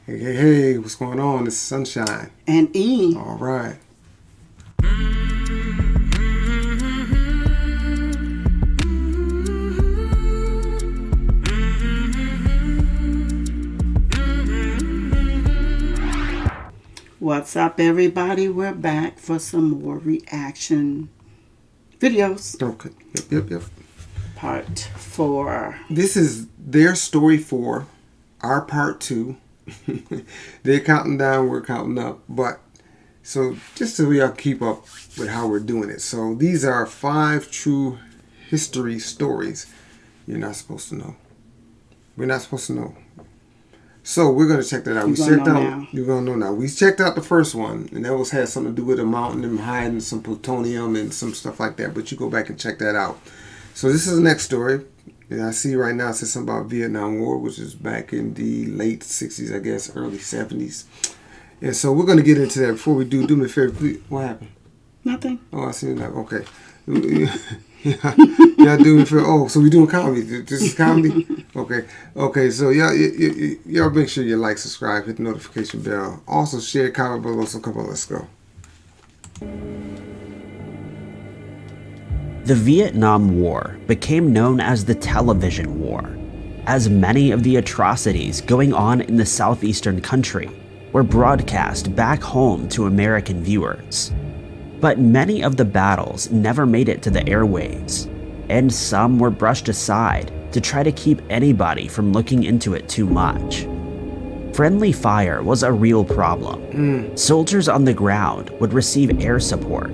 Hey, hey, hey, what's going on? It's Sunshine. And E. All right. What's up, everybody? We're back for some more reaction videos. Okay. Yep. Part 4. This is their story 4, our part 2. They're counting down, we're counting up. But, so just so we all keep up with how we're doing it. So these are 5 true history stories you're not supposed to know. We're not supposed to know. So we're gonna check that out. You're gonna know now. We checked out the first one, and that had something to do with a mountain and hiding some plutonium and some stuff like that. But you go back and check that out. So this is the next story. And I see right now it says something about Vietnam War, which is back in the late 60s, I guess, early 70s. And so we're gonna get into that. Before we do me a favor, please. What happened? Nothing. Oh, I see that. Okay. Y'all do it for so we doing comedy. This is comedy. Okay. So y'all make sure you like, subscribe, hit the notification bell. Also share, comment below. So come on, let's go. The Vietnam War became known as the Television War, as many of the atrocities going on in the southeastern country were broadcast back home to American viewers. But many of the battles never made it to the airwaves, and some were brushed aside to try to keep anybody from looking into it too much. Friendly fire was a real problem. Soldiers on the ground would receive air support,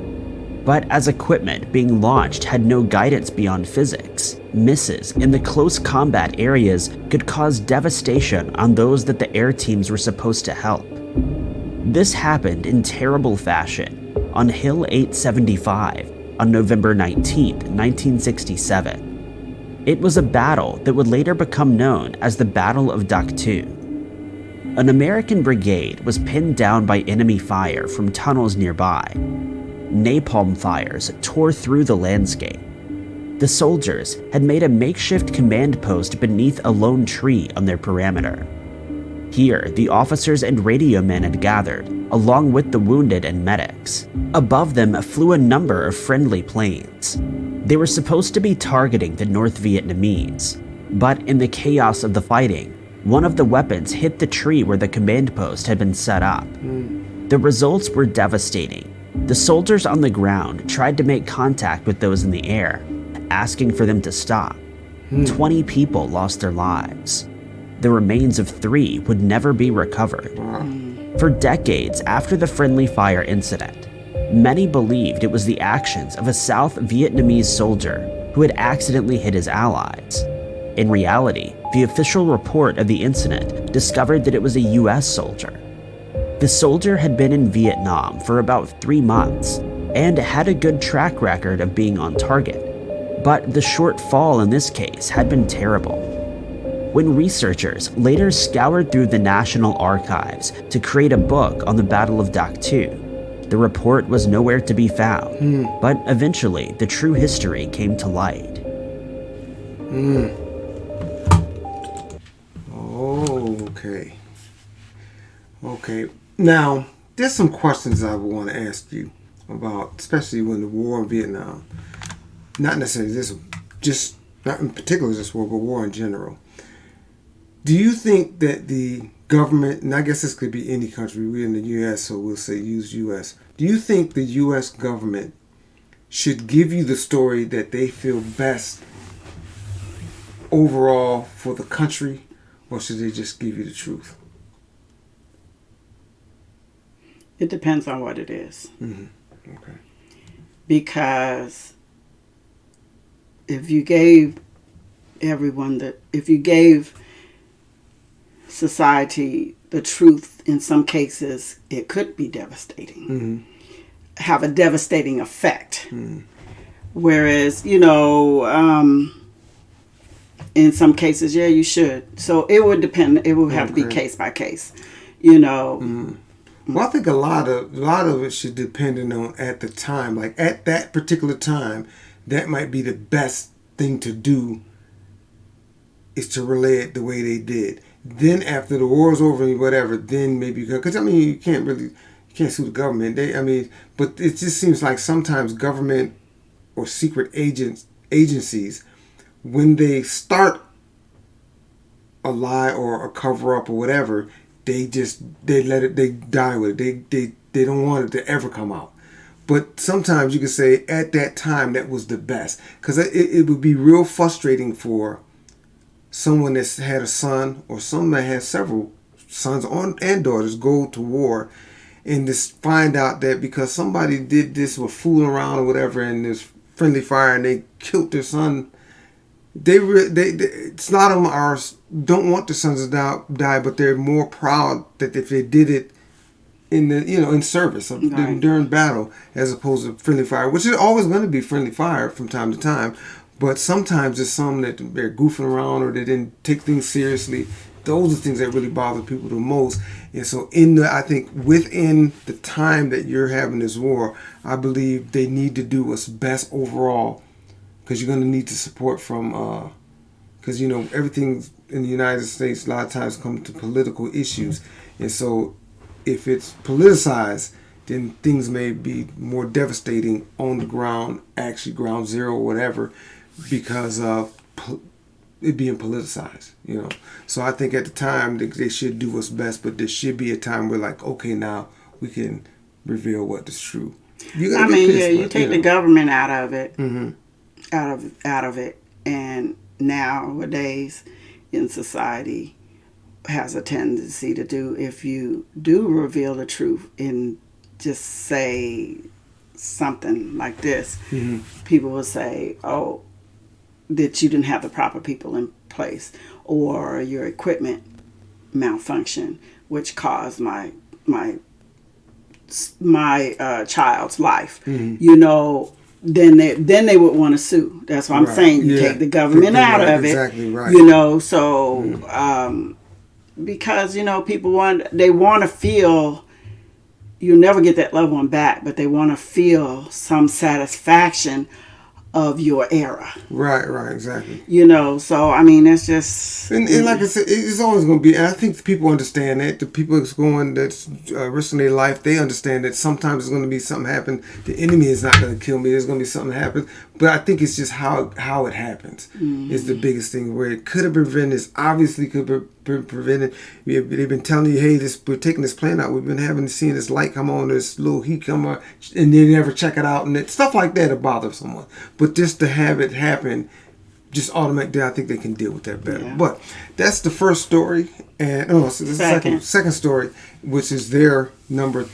but as equipment being launched had no guidance beyond physics, misses in the close combat areas could cause devastation on those that the air teams were supposed to help. This happened in terrible fashion on Hill 875 on November 19, 1967. It was a battle that would later become known as the Battle of Dak Tu. An American brigade was pinned down by enemy fire from tunnels nearby. Napalm fires tore through the landscape. The soldiers had made a makeshift command post beneath a lone tree on their perimeter. Here, the officers and radio men had gathered, along with the wounded and medics. Above them flew a number of friendly planes. They were supposed to be targeting the North Vietnamese, but in the chaos of the fighting, one of the weapons hit the tree where the command post had been set up. The results were devastating. The soldiers on the ground tried to make contact with those in the air, asking for them to stop. 20 people lost their lives. The remains of 3 would never be recovered. For decades after the friendly fire incident, many believed it was the actions of a South Vietnamese soldier who had accidentally hit his allies. In reality, the official report of the incident discovered that it was a US soldier. The soldier had been in Vietnam for about 3 months and had a good track record of being on target, but the shortfall in this case had been terrible. When researchers later scoured through the National Archives to create a book on the Battle of Dak Tu, the report was nowhere to be found, but eventually the true history came to light. Okay. Now, there's some questions I want to ask you about, especially when the war in Vietnam, not necessarily this, just not in particular this war, but war in general. Do you think that the government, and I guess this could be any country, we're in the U.S., so we'll say use U.S. Do you think the U.S. government should give you the story that they feel best overall for the country, or should they just give you the truth? It depends on what it is. Okay. Because if you gave society the truth, in some cases, it could be devastating. Have a devastating effect. Whereas, in some cases, yeah, you should. So it would depend. It would have to be case by case, Well, I think a lot of it should depend on at the time. Like at that particular time, that might be the best thing to do is to relay it the way they did. Then after the war's over and whatever, then maybe because I mean you can't sue the government. But it just seems like sometimes government or secret agencies, when they start a lie or a cover up or whatever, they die with it. They don't want it to ever come out. But sometimes you can say at that time that was the best, because it would be real frustrating for someone that's had a son or someone that has several sons and daughters go to war and just find out that because somebody did this or fooling around or whatever and there's friendly fire and they killed their son. It's not of them don't want their sons to die, but they're more proud that if they did it in service during battle as opposed to friendly fire, which is always going to be friendly fire from time to time. But sometimes it's some that they're goofing around or they didn't take things seriously. Those are things that really bother people the most. And so I think within the time that you're having this war, I believe they need to do what's best overall, because you're going to need the support from, because everything in the United States a lot of times comes to political issues. And so if it's politicized, then things may be more devastating on the ground, actually ground zero or whatever, because of it being politicized, So I think at the time they should do what's best, but there should be a time where like, okay, now we can reveal what is true. You take the government out of it, out of it, and nowadays in society has a tendency to do, if you do reveal the truth and just say something like this, people will say, oh, that you didn't have the proper people in place, or your equipment malfunction, which caused my child's life. Then they would want to sue. That's what I'm saying. You take the government out of it. Exactly right. Because people want to feel. You'll never get that loved one back, but they want to feel some satisfaction of your era. Right, exactly. So I mean, it's just and like I said, it's always going to be. And I think the people understand that. The people that's risking their life, they understand that sometimes there's going to be something happen. The enemy is not going to kill me. There's going to be something happen. But I think it's just how it happens is the biggest thing. Where it could have been prevented, it's obviously could have been prevented. They've been telling you, hey, we're taking this plan out. We've been seeing this light come on, this little heat come on, and they never check it out, and stuff like that to bother someone. But just to have it happen, just automatically, I think they can deal with that better. Yeah. But that's the first story, and the second story, which is their number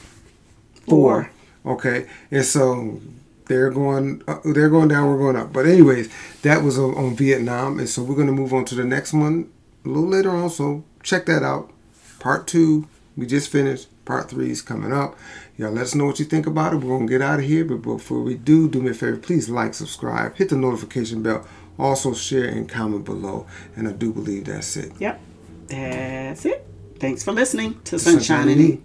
4. Okay, and so they're going down, we're going up. But anyways, that was on Vietnam, and so we're going to move on to the next one a little later on. So check that out. Part 2 we just finished. Part 3 is coming up. Y'all let us know what you think about it. We're going to get out of here. But before we do me a favor. Please like, subscribe, hit the notification bell. Also share and comment below. And I do believe that's it. Yep. That's it. Thanks for listening to Sunshine and E.